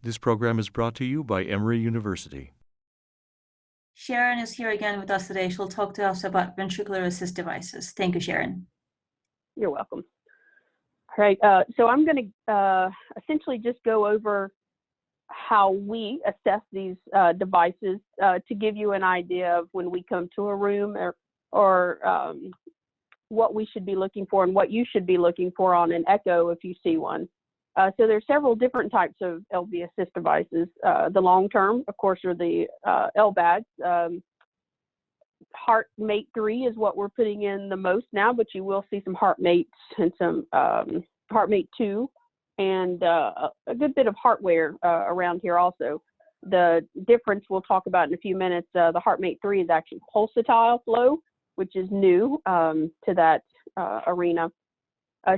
This program is brought to you by Emory University. Sharon is here again with us today. She'll talk to us about ventricular assist devices. Thank you, Sharon. You're welcome. All right, so I'm going to essentially just go over how we assess these devices to give you an idea of when we come to a room or what we should be looking for and what you should be looking for on an echo if you see one. So there's several different types of LV assist devices. The long term, of course, are the LVADs. HeartMate 3 is what we're putting in the most now, but you will see some HeartMates and some HeartMate 2 and a good bit of heartware around here also. The difference we'll talk about in a few minutes, the HeartMate 3 is actually pulsatile flow, which is new to that arena.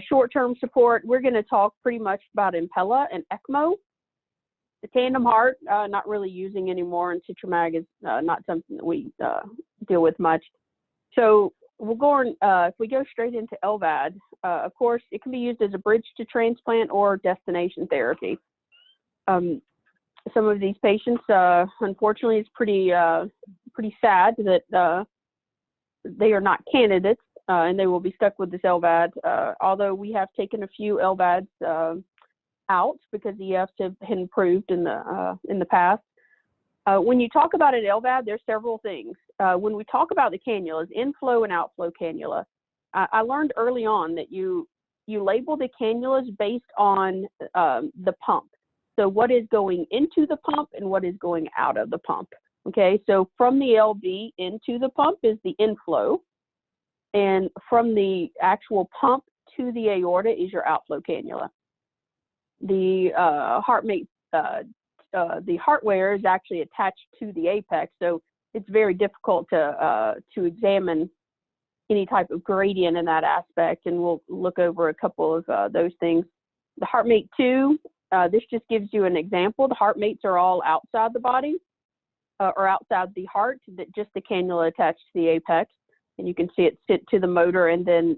Short-term support, we're going to talk pretty much about Impella and ECMO. The tandem heart, not really using anymore, and Citramag is not something that we deal with much. So we'll go on, if we go straight into LVAD, of course, it can be used as a bridge to transplant or destination therapy. Some of these patients, unfortunately, it's pretty sad that they are not candidates. And they will be stuck with this LVAD, although we have taken a few LVADs out because the EFs have improved in the past. When you talk about an LVAD, there's several things. When we talk about the cannulas, inflow and outflow cannula, I learned early on that you label the cannulas based on the pump. So what is going into the pump and what is going out of the pump. Okay, so from the LV into the pump is the inflow. And from the actual pump to the aorta is your outflow cannula. The HeartMate, the heartware is actually attached to the apex, so it's very difficult to examine any type of gradient in that aspect, and we'll look over a couple of those things. The HeartMate 2, this just gives you an example. The HeartMates are all outside the body or outside the heart, just the cannula attached to the apex. And you can see it sent to the motor and then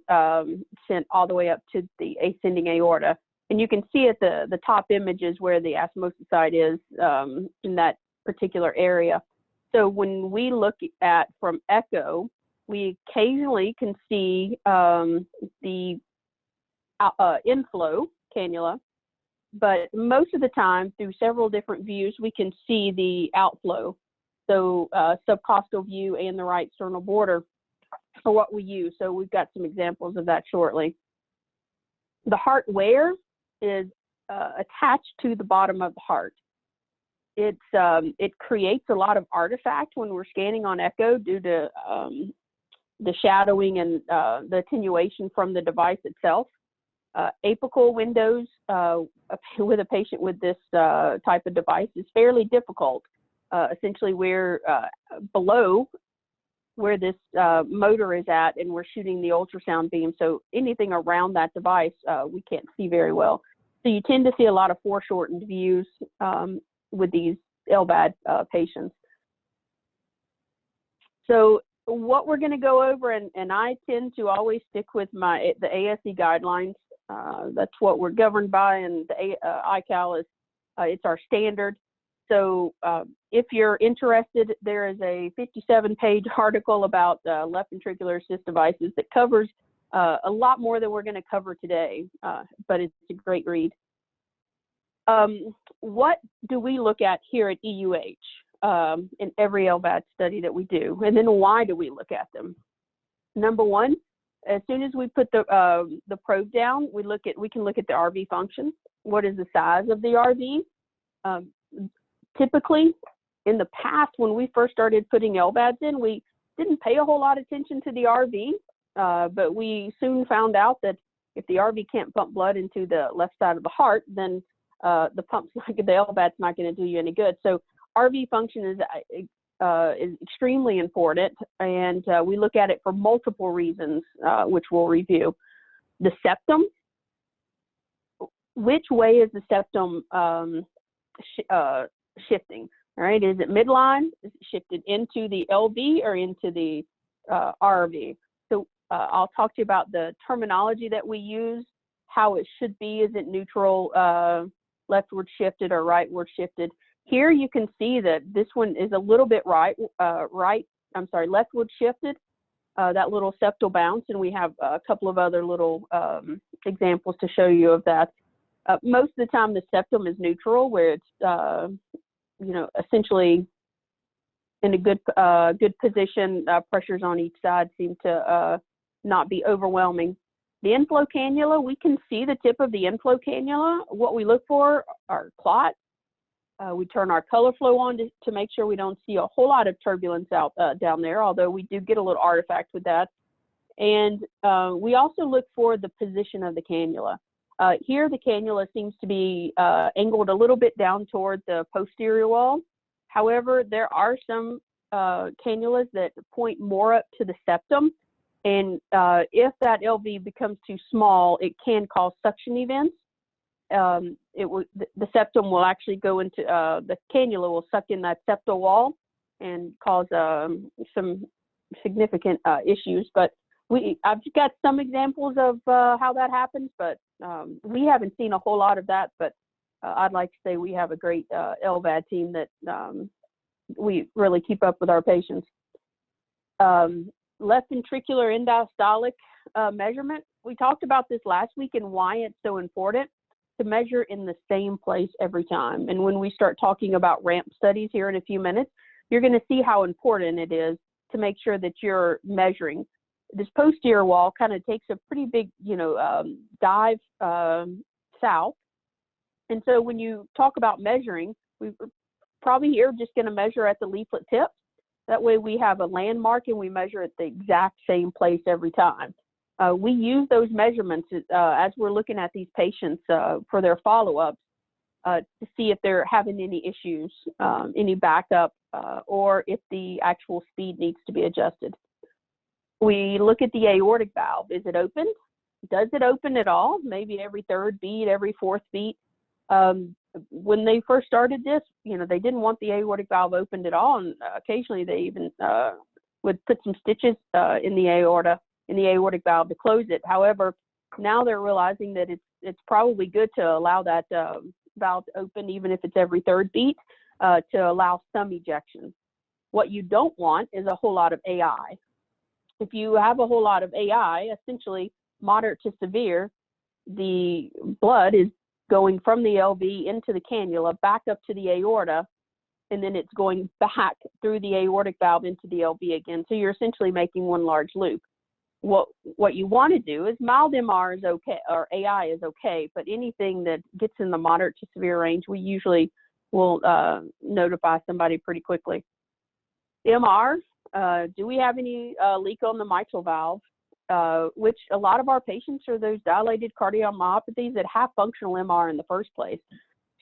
sent all the way up to the ascending aorta. And you can see at the top images where the osmosis site is in that particular area. So when we look at from echo, we occasionally can see the inflow cannula, but most of the time through several different views, we can see the outflow. So subcostal view and the right sternal border for what we use. So we've got some examples of that shortly. The heartware is attached to the bottom of the heart. It creates a lot of artifact when we're scanning on echo due to the shadowing and the attenuation from the device itself. Apical windows with a patient with this type of device is fairly difficult. Essentially, we're below where this motor is at, and we're shooting the ultrasound beam. So anything around that device, we can't see very well. So you tend to see a lot of foreshortened views with these LVAD patients. So what we're gonna go over, and I tend to always stick with the ASE guidelines. That's what we're governed by, and the ICAL is, it's our standard. So if you're interested, there is a 57-page article about left ventricular assist devices that covers a lot more than we're going to cover today, but it's a great read. What do we look at here at EUH in every LVAD study that we do? And then why do we look at them? Number one, as soon as we put the probe down, we can look at the RV function. What is the size of the RV? Typically, in the past, when we first started putting LVADs in, we didn't pay a whole lot of attention to the RV, but we soon found out that if the RV can't pump blood into the left side of the heart, then the LVAD's not going to do you any good. So RV function is extremely important, and we look at it for multiple reasons, which we'll review. The septum. Which way is the septum shifting? All right, is it midline? Is it shifted into the LV or into the RV? So I'll talk to you about the terminology that we use, how it should be. Is it neutral, leftward shifted or rightward shifted. Here you can see that this one is a little bit leftward shifted, that little septal bounce, and we have a couple of other little examples to show you of that. Most of the time the septum is neutral, where it's, essentially in a good position. Pressures on each side seem to not be overwhelming. The inflow cannula, we can see the tip of the inflow cannula. What we look for are clots. We turn our color flow on to make sure we don't see a whole lot of turbulence out down there, although we do get a little artifact with that. And we also look for the position of the cannula. Here the cannula seems to be angled a little bit down toward the posterior wall. However, there are some cannulas that point more up to the septum. And if that LV becomes too small, it can cause suction events. The septum will actually go into, the cannula will suck in that septal wall and cause some significant issues. But I've got some examples of how that happens, but we haven't seen a whole lot of that. But I'd like to say we have a great LVAD team that we really keep up with our patients. Left ventricular end diastolic measurement. We talked about this last week and why it's so important to measure in the same place every time. And when we start talking about ramp studies here in a few minutes, you're going to see how important it is to make sure that you're measuring. This posterior wall kind of takes a pretty big, dive south. And so when you talk about measuring, we're probably here just going to measure at the leaflet tip. That way we have a landmark and we measure at the exact same place every time. We use those measurements as we're looking at these patients for their follow-ups to see if they're having any issues, any backup, or if the actual speed needs to be adjusted. We look at the aortic valve. Is it open? Does it open at all? Maybe every third beat, every fourth beat. When they first started this, they didn't want the aortic valve opened at all, and occasionally they even would put some stitches in the aortic valve to close it. However, now they're realizing that it's probably good to allow that valve to open, even if it's every third beat, to allow some ejection. What you don't want is a whole lot of AI. If you have a whole lot of AI, essentially moderate to severe, the blood is going from the LV into the cannula, back up to the aorta, and then it's going back through the aortic valve into the LV again. So you're essentially making one large loop. What you want to do is mild MR is okay, or AI is okay, but anything that gets in the moderate to severe range, we usually will notify somebody pretty quickly. MR, do we have any leak on the mitral valve? Which a lot of our patients are those dilated cardiomyopathies that have functional MR in the first place.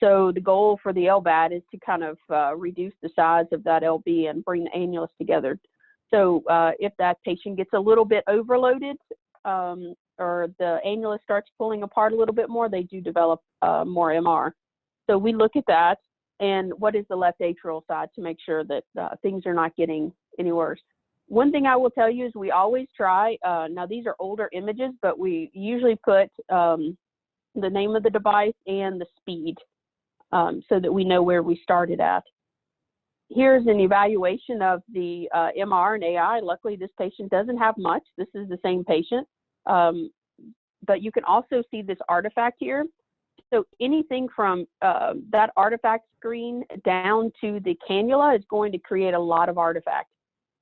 So the goal for the LVAD is to kind of reduce the size of that LV and bring the annulus together. So if that patient gets a little bit overloaded or the annulus starts pulling apart a little bit more, they do develop more MR. So we look at that and what is the left atrial side to make sure that things are not getting any worse. One thing I will tell you is we always try, now these are older images, but we usually put the name of the device and the speed so that we know where we started at. Here's an evaluation of the MR and AI. Luckily, this patient doesn't have much. This is the same patient. But you can also see this artifact here. So anything from that artifact screen down to the cannula is going to create a lot of artifact.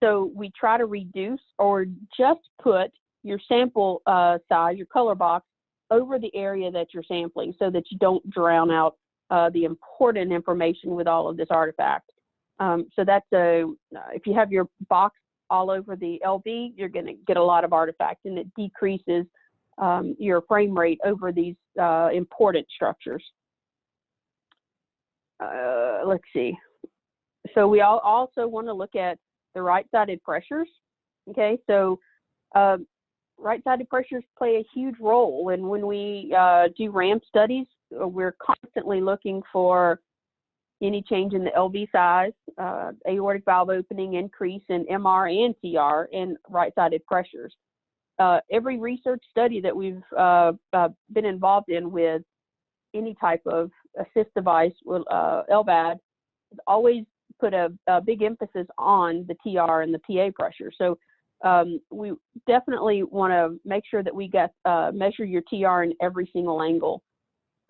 So we try to reduce or just put your sample size, your color box, over the area that you're sampling so that you don't drown out the important information with all of this artifact. So that's if you have your box all over the LV, you're going to get a lot of artifact, and it decreases your frame rate over these important structures. Let's see. So we also want to look at the right-sided pressures. Okay, so right-sided pressures play a huge role, and when we do ramp studies, we're constantly looking for any change in the LV size, aortic valve opening, increase in MR and TR, and right-sided pressures. Every research study that we've been involved in with any type of assist device, LVAD, always put a big emphasis on the TR and the PA pressure. So we definitely want to make sure that we measure your TR in every single angle.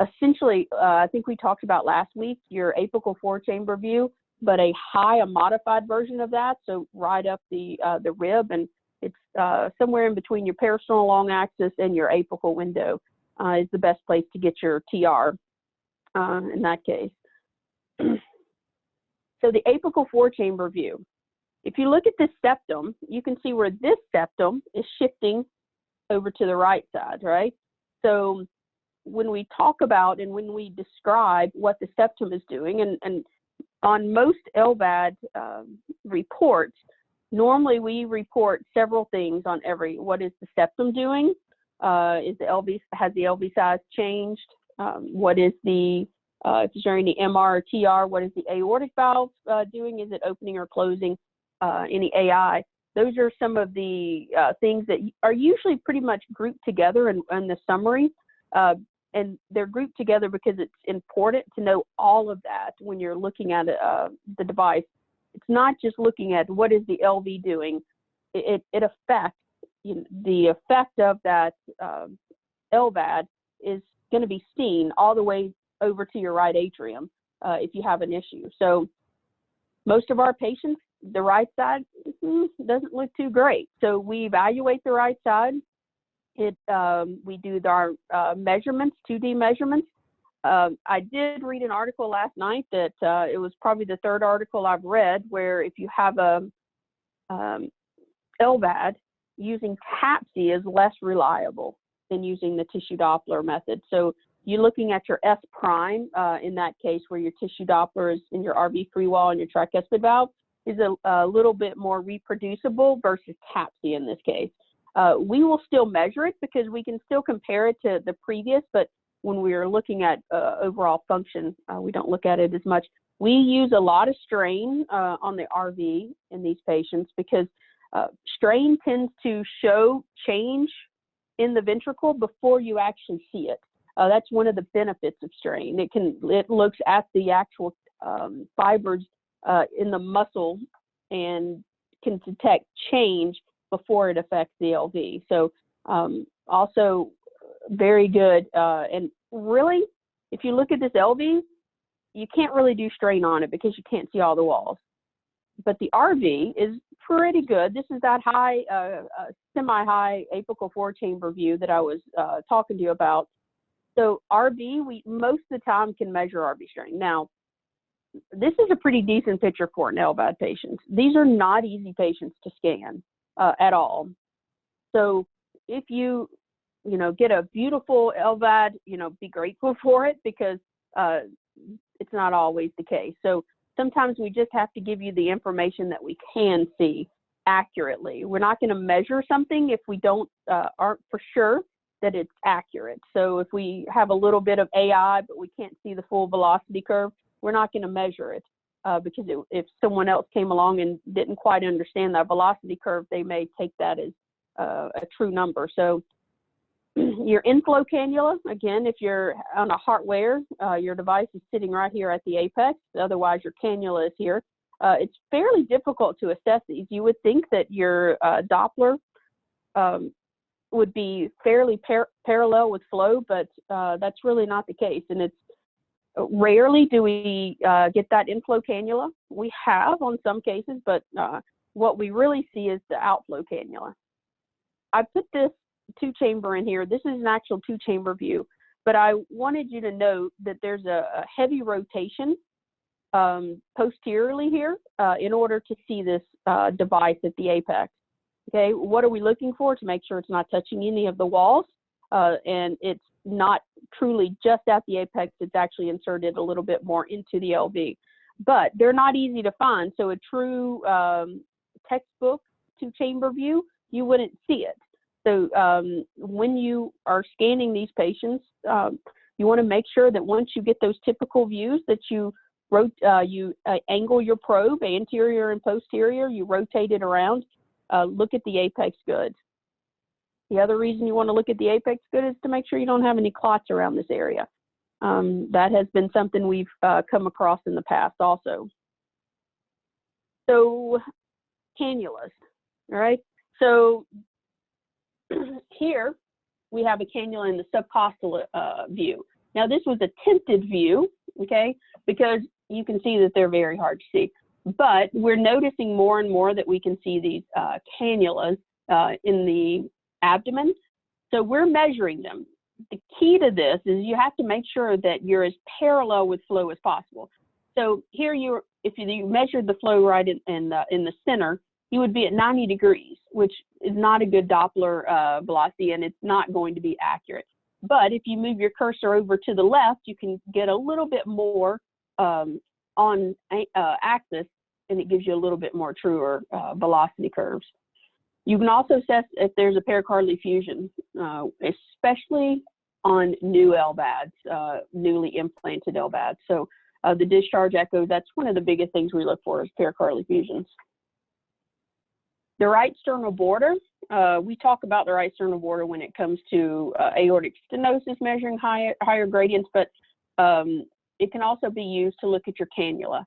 Essentially, I think we talked about last week, your apical 4-chamber view, but a modified version of that. So right up the rib, and it's somewhere in between your peristernal long axis and your apical window is the best place to get your TR in that case. So the apical 4-chamber view. If you look at this septum, you can see where this septum is shifting over to the right side, right? So when we talk about and when we describe what the septum is doing, and on most LVAD reports, normally we report several things on what is the septum doing? Has the LV size changed? What is if it's during the MR or TR, what is the aortic valve doing? Is it opening or closing? Any AI? Those are some of the things that are usually pretty much grouped together in the summary. And they're grouped together because it's important to know all of that when you're looking at the device. It's not just looking at what is the LV doing. It affects, the effect of that LVAD is going to be seen all the way over to your right atrium if you have an issue. So most of our patients, the right side doesn't look too great. So we evaluate the right side. We do our measurements, 2D measurements. I did read an article last night that it was probably the third article I've read where if you have a LVAD, using TAPSE is less reliable than using the tissue Doppler method. So you're looking at your S prime in that case where your tissue Doppler is in your RV free wall and your tricuspid valve is a little bit more reproducible versus TAPSE in this case. We will still measure it because we can still compare it to the previous, but when we're looking at overall function, we don't look at it as much. We use a lot of strain on the RV in these patients because strain tends to show change in the ventricle before you actually see it. That's one of the benefits of strain. It looks at the actual fibers in the muscle and can detect change before it affects the LV. So also very good. And really, if you look at this LV, you can't really do strain on it because you can't see all the walls. But the RV is pretty good. This is that high, semi-high apical 4-chamber view that I was talking to you about. So RV, we most of the time can measure RV strain. Now, this is a pretty decent picture for an LVAD patient. These are not easy patients to scan at all. So if you get a beautiful LVAD, be grateful for it because it's not always the case. So sometimes we just have to give you the information that we can see accurately. We're not going to measure something if we aren't for sure that it's accurate. So if we have a little bit of AI, but we can't see the full velocity curve, we're not going to measure it because if someone else came along and didn't quite understand that velocity curve, they may take that as a true number. So your inflow cannula, again, if you're on a heart wear, your device is sitting right here at the apex. Otherwise, your cannula is here. It's fairly difficult to assess these. You would think that your Doppler would be fairly parallel with flow, but that's really not the case. And it's rarely do we get that inflow cannula. We have on some cases, but what we really see is the outflow cannula. I put this 2-chamber in here. This is an actual 2-chamber view, but I wanted you to note that there's a heavy rotation posteriorly here in order to see this device at the apex. Okay, what are we looking for? To make sure it's not touching any of the walls and it's not truly just at the apex, it's actually inserted a little bit more into the LV. But they're not easy to find, so a true textbook 2-chamber view, you wouldn't see it. So when you are scanning these patients, you want to make sure that once you get those typical views that you angle your probe, anterior and posterior, you rotate it around, look at the apex good. The other reason you want to look at the apex good is to make sure you don't have any clots around this area. That has been something we've come across in the past also. So cannulas, all right? So here we have a cannula in the subcostal view. Now this was a tinted view, okay, because you can see that they're very hard to see. But we're noticing more and more that we can see these cannulas in the abdomen. So we're measuring them. The key to this is you have to make sure that you're as parallel with flow as possible. So here if you measured the flow right in the center, you would be at 90 degrees, which is not a good Doppler velocity, and it's not going to be accurate. But if you move your cursor over to the left, you can get a little bit more on axis, and it gives you a little bit more truer velocity curves. You can also assess if there's a pericardial effusion, especially on new LVADs, newly implanted LVADs. So the discharge echo, that's one of the biggest things we look for is pericardial effusions. The right sternal border, we talk about the right sternal border when it comes to aortic stenosis measuring higher gradients, but it can also be used to look at your cannula.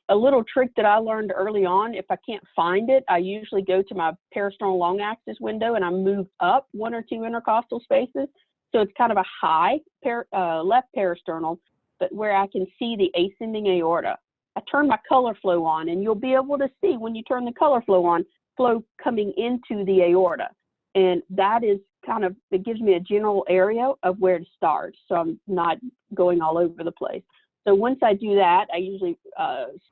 A little trick that I learned early on, if I can't find it, I usually go to my peristernal long axis window and I move up 1 or 2 intercostal spaces. So it's kind of a high left peristernal, but where I can see the ascending aorta. I turn my color flow on, and you'll be able to see when you turn the color flow on, flow coming into the aorta. And that is it gives me a general area of where to start, so I'm not going all over the place. So once I do that, I usually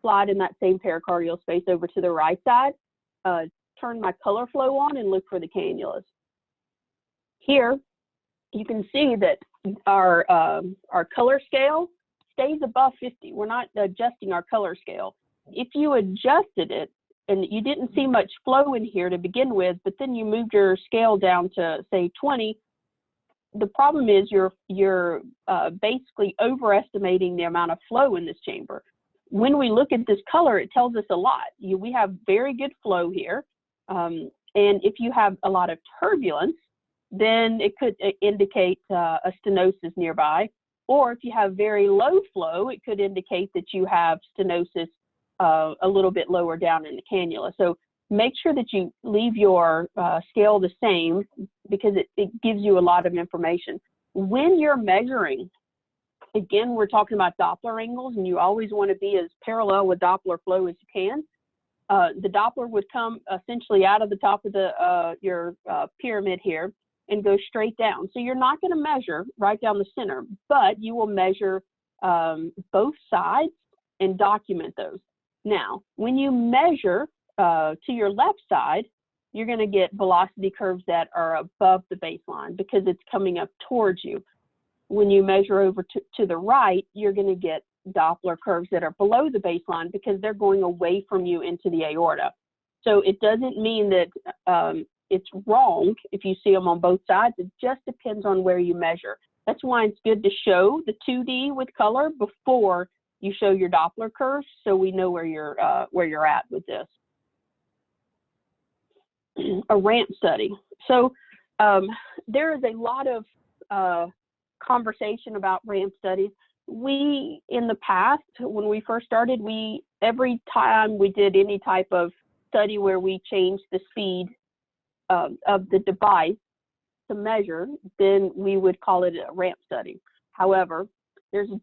slide in that same pericardial space over to the right side, turn my color flow on, and look for the cannulas. Here, you can see that our color scale stays above 50. We're not adjusting our color scale. If you adjusted it and you didn't see much flow in here to begin with, but then you moved your scale down to say 20, the problem is you're basically overestimating the amount of flow in this chamber. When we look at this color, it tells us a lot. We have very good flow here. And if you have a lot of turbulence, then it could indicate a stenosis nearby. Or if you have very low flow, it could indicate that you have stenosis a little bit lower down in the cannula. So make sure that you leave your scale the same, because it gives you a lot of information. When you're measuring, again, we're talking about Doppler angles, and you always want to be as parallel with Doppler flow as you can. The Doppler would come essentially out of the top of your pyramid here and go straight down. So you're not going to measure right down the center, but you will measure both sides and document those. Now, when you measure to your left side, you're going to get velocity curves that are above the baseline because it's coming up towards you. When you measure over to the right, you're going to get Doppler curves that are below the baseline because they're going away from you into the aorta. So it doesn't mean that it's wrong if you see them on both sides. It just depends on where you measure. That's why it's good to show the 2D with color before you show your Doppler curves, so we know where you're at with this. A ramp study. So there is a lot of conversation about ramp studies. We, in the past, when we first started, every time we did any type of study where we changed the speed of the device to measure, then we would call it a ramp study. However, there's a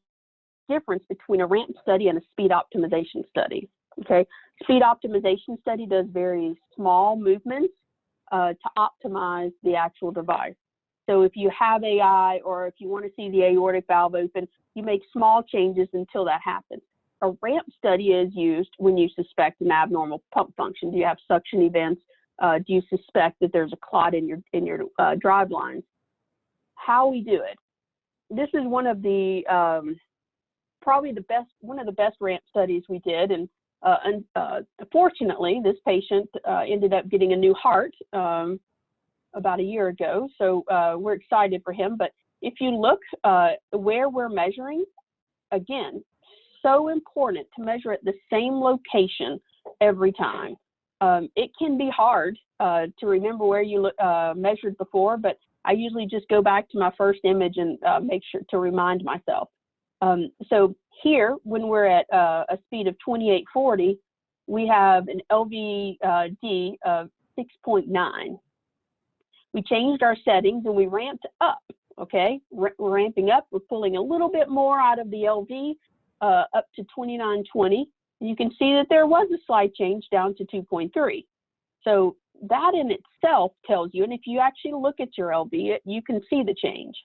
difference between a ramp study and a speed optimization study. Okay, speed optimization study does very small movements to optimize the actual device. So if you have AI, or if you want to see the aortic valve open, you make small changes until that happens. A ramp study is used when you suspect an abnormal pump function. Do you have suction events? Do you suspect that there's a clot in your drive lines? How we do it. This is one of the probably one of the best ramp studies we did, and fortunately, this patient ended up getting a new heart about a year ago, so we're excited for him. But if you look where we're measuring, again, so important to measure at the same location every time. It can be hard to remember where you measured before, but I usually just go back to my first image and make sure to remind myself. So here, when we're at a speed of 2840, we have an LVD of 6.9. We changed our settings and we ramped up, okay? We're ramping up, we're pulling a little bit more out of the LV up to 2920. You can see that there was a slight change down to 2.3. So that in itself tells you, and if you actually look at your LV, you can see the change.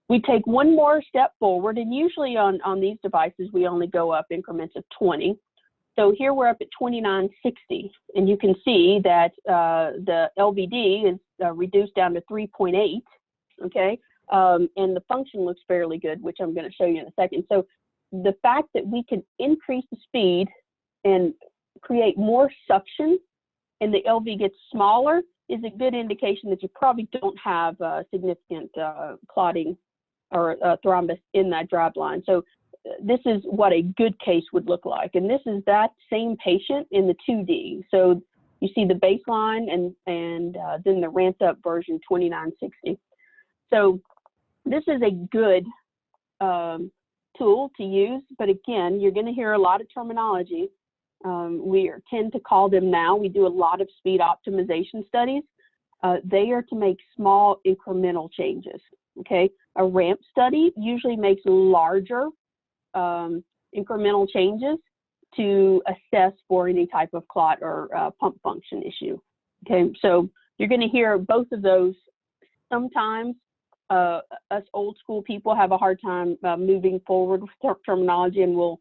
We take one more step forward, and usually on these devices, we only go up increments of 20. So here we're up at 2960, and you can see that the LVD is reduced down to 3.8, okay? And the function looks fairly good, which I'm gonna show you in a second. So the fact that we can increase the speed and create more suction and the LV gets smaller is a good indication that you probably don't have significant clotting or thrombus in that drive line. So this is what a good case would look like. And this is that same patient in the 2D. So you see the baseline and then the ramped up version 2960. So this is a good tool to use, but again, you're going to hear a lot of terminology. We tend to call them now. We do a lot of speed optimization studies. They are to make small incremental changes. Okay, a ramp study usually makes larger incremental changes to assess for any type of clot or pump function issue. Okay, so you're going to hear both of those. Sometimes us old school people have a hard time moving forward with terminology, and we'll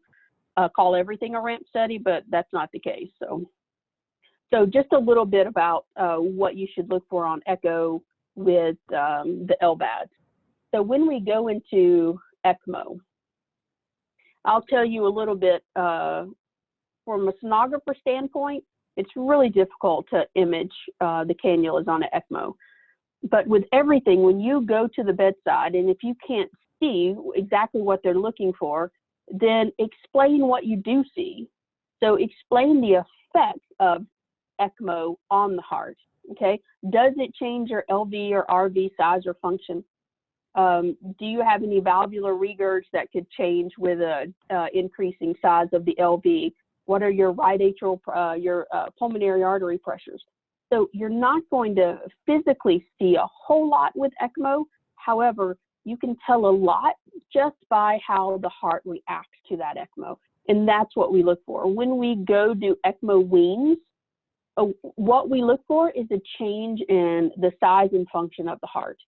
call everything a ramp study, but that's not the case. So just a little bit about what you should look for on echo with the LVAD. So when we go into ECMO, I'll tell you a little bit from a sonographer standpoint, it's really difficult to image the cannulas on an ECMO. But with everything, when you go to the bedside, and if you can't see exactly what they're looking for, then explain what you do see. So explain the effect of ECMO on the heart, okay? Does it change your LV or RV size or function? Do you have any valvular regurgs that could change with a increasing size of the LV? What are your right atrial, your pulmonary artery pressures? So you're not going to physically see a whole lot with ECMO. However, you can tell a lot just by how the heart reacts to that ECMO. And that's what we look for. When we go do ECMO weans, what we look for is a change in the size and function of the heart.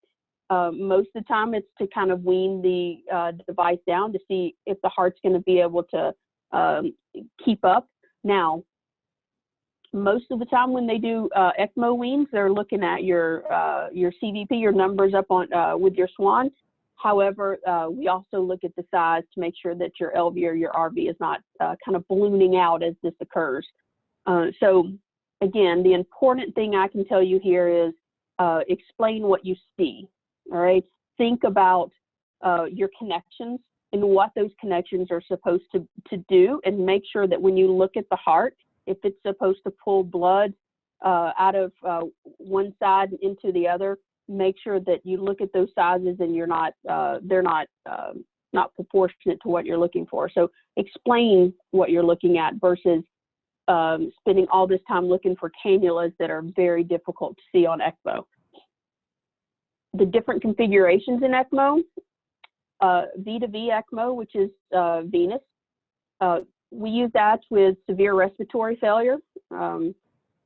Most of the time it's to kind of wean the device down to see if the heart's going to be able to keep up. Now, most of the time when they do ECMO weans, they're looking at your CVP, your numbers up on with your SWAN. However, we also look at the size to make sure that your LV or your RV is not kind of ballooning out as this occurs. So again, the important thing I can tell you here is explain what you see. All right. Think about your connections and what those connections are supposed to do, and make sure that when you look at the heart, if it's supposed to pull blood out of one side into the other, make sure that you look at those sizes and you're not they're not proportionate to what you're looking for. So explain what you're looking at versus spending all this time looking for cannulas that are very difficult to see on ECMO. The different configurations in ECMO, V to V ECMO, which is venous. We use that with severe respiratory failure.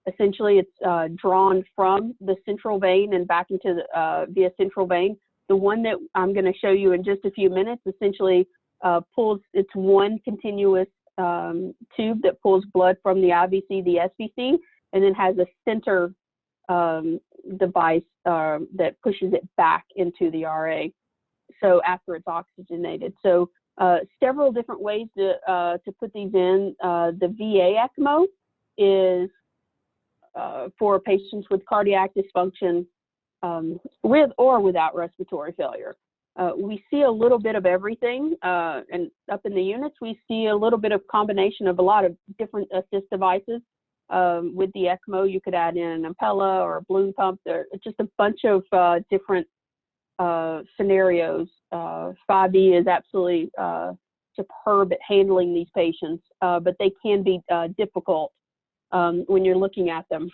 Essentially, it's drawn from the central vein and back into the via central vein. The one that I'm going to show you in just a few minutes essentially pulls, it's one continuous tube that pulls blood from the IVC, the SVC, and then has a center device that pushes it back into the RA. So after it's oxygenated. So several different ways to put these in. The VA ECMO is for patients with cardiac dysfunction with or without respiratory failure. We see a little bit of everything, and up in the units, we see a little bit of combination of a lot of different assist devices. With the ECMO, you could add in an Impella or a balloon pump. There are just a bunch of different scenarios. 5E is absolutely superb at handling these patients, but they can be difficult when you're looking at them.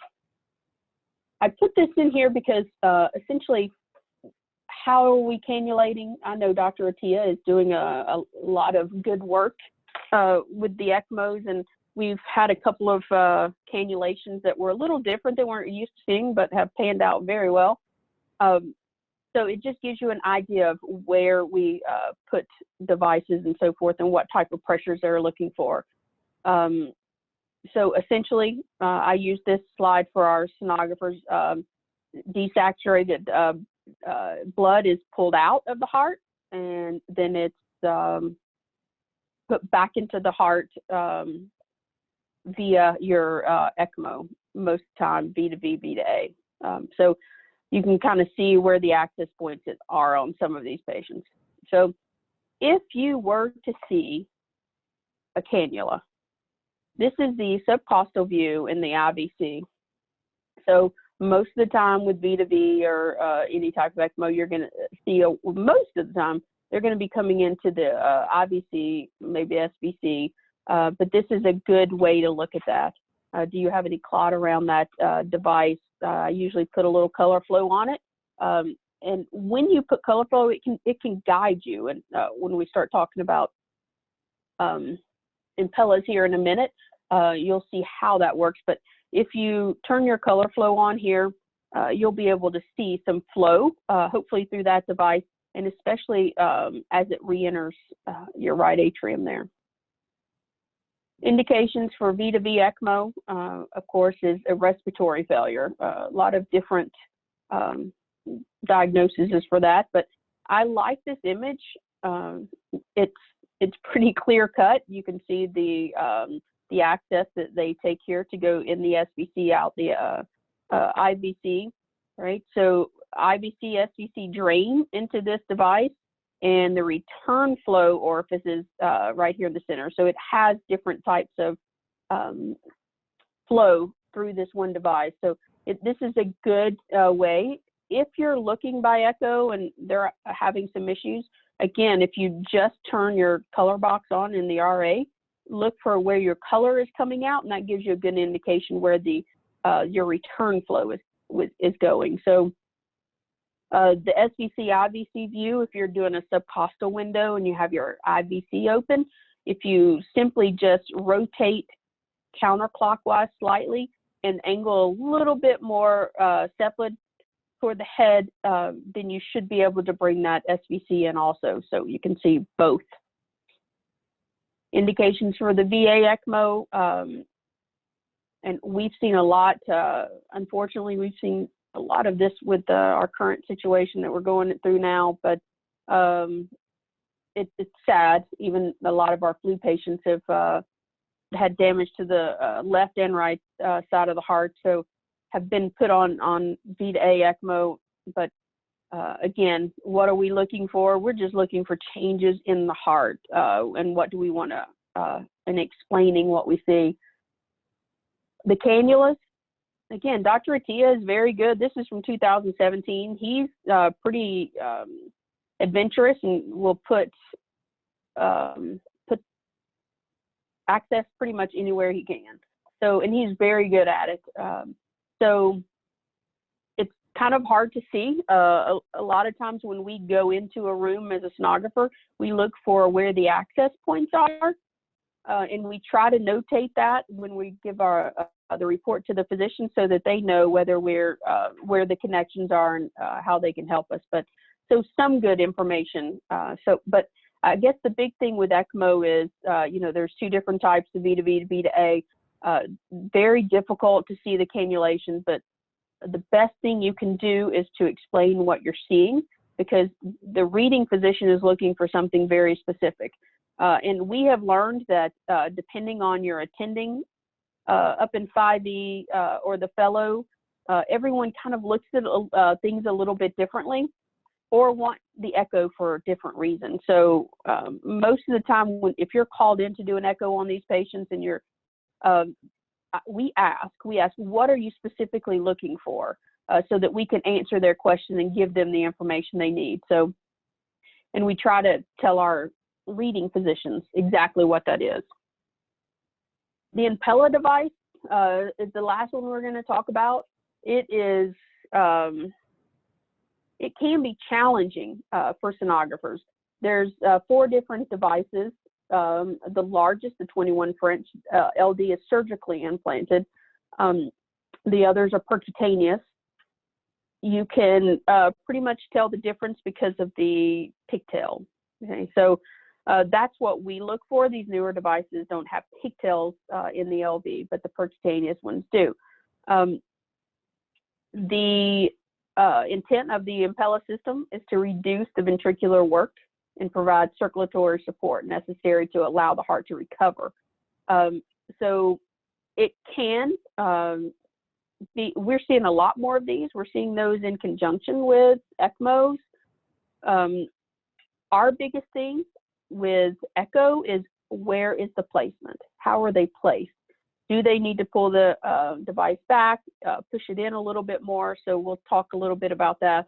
I put this in here because essentially, how are we cannulating? I know Dr. Attia is doing a lot of good work with the ECMOs, and we've had a couple of cannulations that were a little different than we're used to seeing, but have panned out very well. So it just gives you an idea of where we put devices and so forth and what type of pressures they're looking for. So essentially, I use this slide for our sonographers. Desaturated blood is pulled out of the heart, and then it's put back into the heart via your ECMO, most of the time V to V, V to A. So you can kind of see where the access points are on some of these patients. So if you were to see a cannula, this is the subcostal view in the IVC. So most of the time with V to V or any type of ECMO, you're going to see, most of the time, they're going to be coming into the IVC, maybe SVC, but this is a good way to look at that. Do you have any clot around that device? I usually put a little color flow on it. And when you put color flow, it can guide you. And when we start talking about Impellas here in a minute, you'll see how that works. But if you turn your color flow on here, you'll be able to see some flow, hopefully through that device, and especially as it re-enters your right atrium there. Indications for V to V ECMO, of course, is a respiratory failure. A lot of different diagnoses for that, but I like this image. It's pretty clear cut. You can see the access that they take here to go in the SVC out the IVC, right? So IVC, SVC drain into this device, and the return flow orifice is right here in the center. So it has different types of flow through this one device. So this is a good way. If you're looking by echo and they're having some issues, again, if you just turn your color box on in the RA, look for where your color is coming out, and that gives you a good indication where the your return flow is going. So the SVC IVC view, if you're doing a subcostal window and you have your IVC open, if you simply just rotate counterclockwise slightly and angle a little bit more cephalad toward the head, then you should be able to bring that SVC in also, so you can see both. Indications for the VA ECMO, and we've seen a lot, unfortunately, we've seen a lot of this with our current situation that we're going through now, but it's sad. Even a lot of our flu patients have had damage to the left and right side of the heart, so have been put on V to A ECMO. But again, what are we looking for? We're just looking for changes in the heart, and what do we want to, and explaining what we see. The cannulas, again, Dr. Attia is very good. This is from 2017. He's pretty adventurous and will put access pretty much anywhere he can. So, and he's very good at it. So it's kind of hard to see. A lot of times when we go into a room as a sonographer, we look for where the access points are, and we try to notate that when we give our the report to the physician, so that they know whether we're where the connections are and how they can help us. But so some good information. But I guess the big thing with ECMO is, you know, there's two different types of V to V to V to A. Very difficult to see the cannulation, but the best thing you can do is to explain what you're seeing, because the reading physician is looking for something very specific. And we have learned that depending on your attending up in 5E or the fellow, everyone kind of looks at things a little bit differently, or want the echo for different reasons. So most of the time, if you're called in to do an echo on these patients and you're we ask, what are you specifically looking for, so that we can answer their question and give them the information they need. So, and we try to tell our leading physicians exactly what that is. The Impella device is the last one we're going to talk about. It is, it can be challenging for sonographers. There's 4 different devices. The largest, the 21 French LD, is surgically implanted. The others are percutaneous. You can pretty much tell the difference because of the pigtail. Okay, so that's what we look for. These newer devices don't have pigtails in the LV, but the percutaneous ones do. The intent of the Impella system is to reduce the ventricular work and provide circulatory support necessary to allow the heart to recover. So it can be, we're seeing a lot more of these. We're seeing those in conjunction with ECMOs. Our biggest thing with echo is, where is the placement? How are they placed? Do they need to pull the device back, push it in a little bit more? So we'll talk a little bit about that.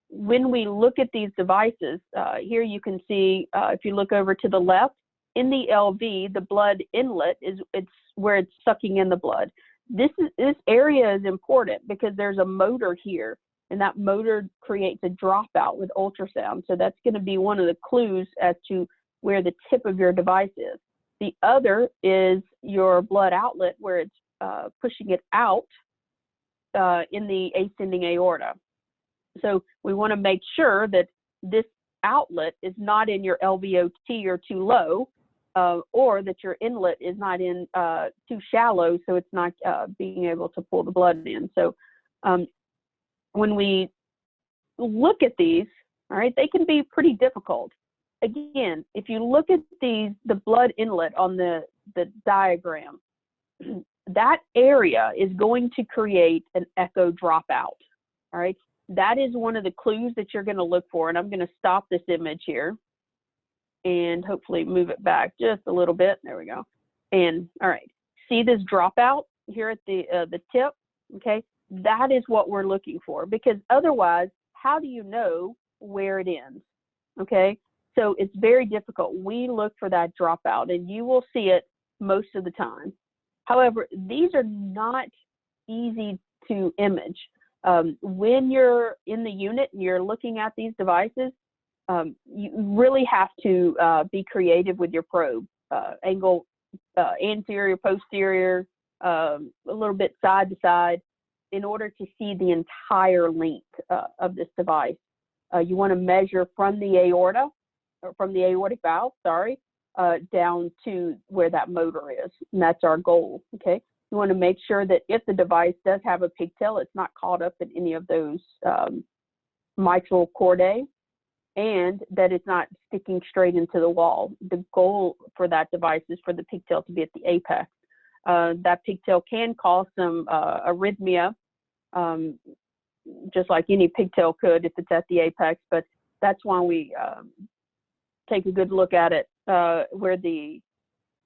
When we look at these devices, here you can see, if you look over to the left, in the LV, the blood inlet it's where it's sucking in the blood. This area is important because there's a motor here, and that motor creates a dropout with ultrasound. So that's going to be one of the clues as to where the tip of your device is. The other is your blood outlet, where it's pushing it out in the ascending aorta. So we want to make sure that this outlet is not in your LVOT or too low, or that your inlet is not in too shallow, so it's not being able to pull the blood in. So when we look at these, all right, they can be pretty difficult. Again, if you look at the blood inlet on the diagram, that area is going to create an echo dropout. All right, that is one of the clues that you're going to look for. And I'm going to stop this image here and hopefully move it back just a little bit. There we go. And all right, see this dropout here at the tip? Okay, that is what we're looking for, because otherwise, how do you know where it ends? Okay, so it's very difficult. We look for that dropout, and you will see it most of the time. However, these are not easy to image. When you're in the unit and you're looking at these devices, you really have to be creative with your probe. Angle anterior, posterior, a little bit side to side, in order to see the entire length of this device. You want to measure from the aorta, or from the aortic valve, sorry, down to where that motor is, and that's our goal, okay? You want to make sure that if the device does have a pigtail, it's not caught up in any of those mitral chordae, and that it's not sticking straight into the wall. The goal for that device is for the pigtail to be at the apex. That pigtail can cause some arrhythmia, just like any pigtail could if it's at the apex, but that's why we take a good look at it where the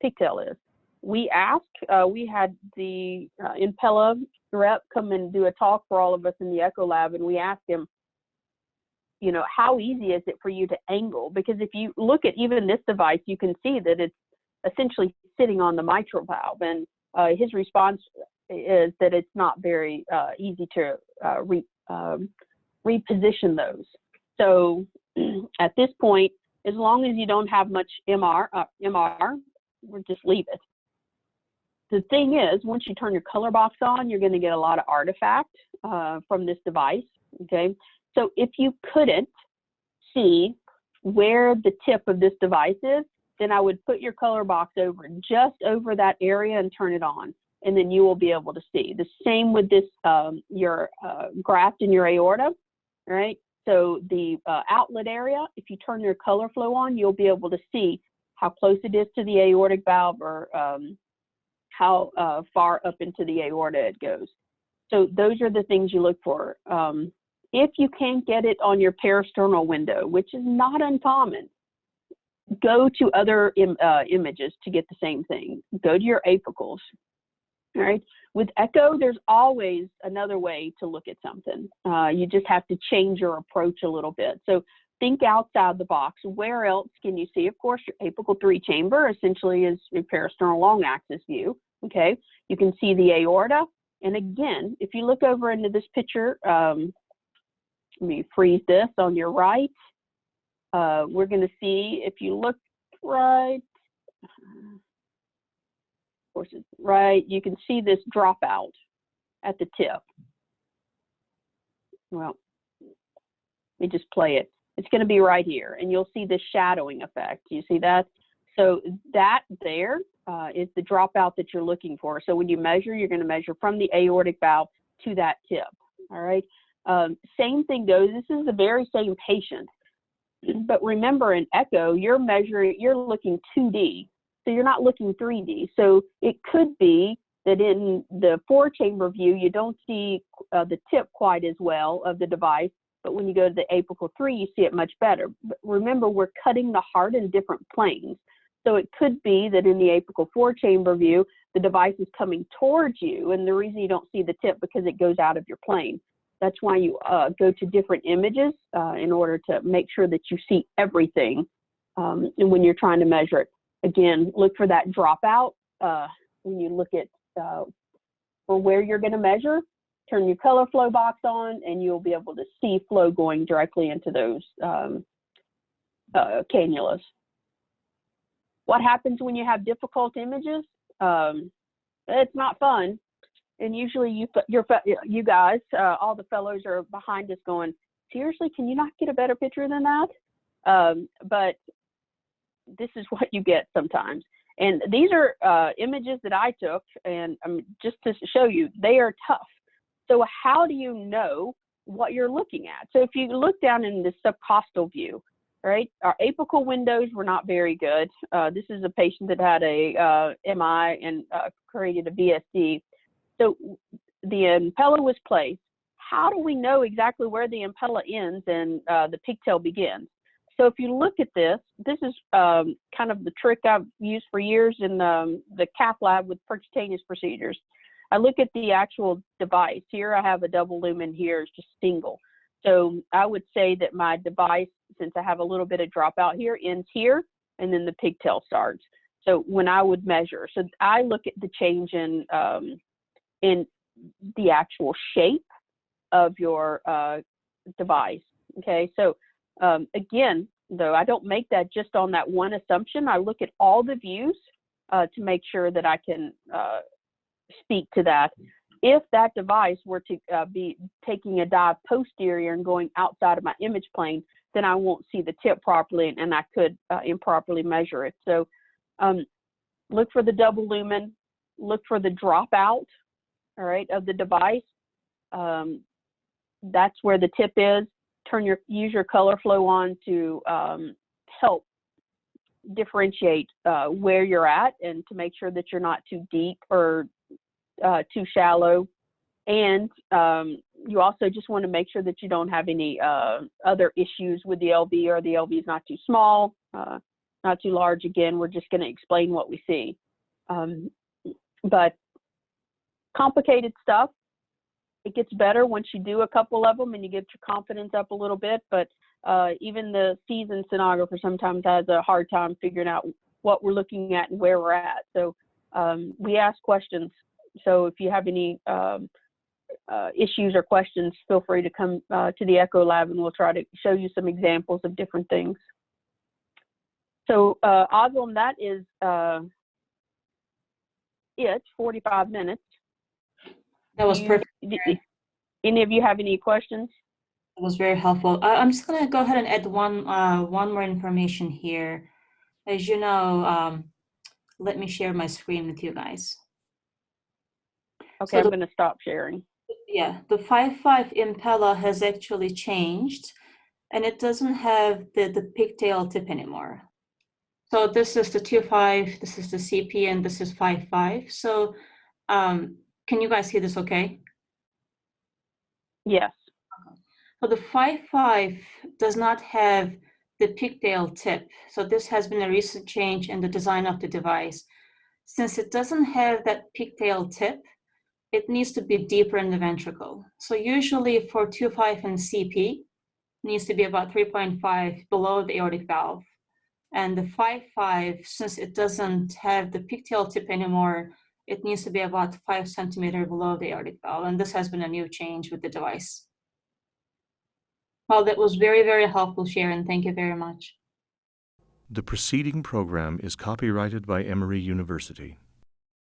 pigtail is. We had the Impella rep come and do a talk for all of us in the echo lab, and we asked him, you know, how easy is it for you to angle? Because if you look at even this device, you can see that it's essentially sitting on the mitral valve, and his response is that it's not very easy to reposition those. So at this point, as long as you don't have much MR, we'll just leave it. The thing is, once you turn your color box on, you're going to get a lot of artifact from this device, okay? So if you couldn't see where the tip of this device is, then I would put your color box over, just over that area, and turn it on, and then you will be able to see. The same with this, your graft in your aorta, right? So the outlet area, if you turn your color flow on, you'll be able to see how close it is to the aortic valve, or how far up into the aorta it goes. So those are the things you look for. If you can't get it on your peristernal window, which is not uncommon, go to other images to get the same thing. Go to your apicals. All right. With echo, there's always another way to look at something. You just have to change your approach a little bit. So think outside the box. Where else can you see? Of course, your apical 3 chamber essentially is your peristernal long axis view. Okay. You can see the aorta. And again, if you look over into this picture, let me freeze this on your right. We're going to see, if you look right, of course it's right, you can see this dropout at the tip. Well, let me just play it. It's going to be right here, and you'll see this shadowing effect. You see that? So that there is the dropout that you're looking for. So when you measure, you're going to measure from the aortic valve to that tip. All right. Same thing goes. This is the very same patient. But remember, in echo, you're looking 2D, so you're not looking 3D. So it could be that in the 4-chamber view, you don't see the tip quite as well of the device, but when you go to the apical 3, you see it much better. But remember, we're cutting the heart in different planes. So it could be that in the apical 4-chamber view, the device is coming towards you, and the reason you don't see the tip because it goes out of your plane. That's why you go to different images in order to make sure that you see everything and when you're trying to measure it. Again, look for that dropout when you look at for where you're going to measure. Turn your color flow box on, and you'll be able to see flow going directly into those cannulas. What happens when you have difficult images? It's not fun. And usually you guys, all the fellows are behind us going, seriously, can you not get a better picture than that? But this is what you get sometimes. And these are images that I took, and just to show you, they are tough. So how do you know what you're looking at? So if you look down in the subcostal view, right, our apical windows were not very good. This is a patient that had a MI and created a VSD. So the impella was placed. How do we know exactly where the impella ends and the pigtail begins? So if you look at this, this is kind of the trick I've used for years in the cath lab with percutaneous procedures. I look at the actual device. Here I have a double lumen, here is just single. So I would say that my device, since I have a little bit of dropout here, ends here, and then the pigtail starts. So when I would measure, so I look at the change in the actual shape of your device. Okay, so again, though, I don't make that just on that one assumption. I look at all the views to make sure that I can speak to that. If that device were to be taking a dive posterior and going outside of my image plane, then I won't see the tip properly, and I could improperly measure it. So look for the double lumen, look for the dropout, all right, of the device. That's where the tip is. Use your color flow on to help differentiate where you're at, and to make sure that you're not too deep or too shallow. And you also just want to make sure that you don't have any other issues with the LV, or the LV is not too small, not too large. Again, we're just going to explain what we see. But complicated stuff, it gets better once you do a couple of them and you get your confidence up a little bit. But even the seasoned sonographer sometimes has a hard time figuring out what we're looking at and where we're at. So we ask questions. So if you have any issues or questions, feel free to come to the echo lab, and we'll try to show you some examples of different things. So Oswald, that is it, 45 minutes. That was perfect. Any of you have any questions? It was very helpful. I'm just going to go ahead and add one more information here. As you know, let me share my screen with you guys. Okay, so I'm going to stop sharing. Yeah, the 5.5 impella has actually changed, and it doesn't have the pigtail tip anymore. So this is the 2.5, this is the CP, and this is 5.5. So can you guys hear this okay? Yes. So the 5.5 does not have the pigtail tip. So this has been a recent change in the design of the device. Since it doesn't have that pigtail tip, it needs to be deeper in the ventricle. So usually for 2.5 and CP, it needs to be about 3.5 below the aortic valve. And the 5.5, since it doesn't have the pigtail tip anymore, it needs to be about 5 centimeters below the aortic valve. And this has been a new change with the device. Well, that was very, very helpful, Sharon. Thank you very much. The preceding program is copyrighted by Emory University.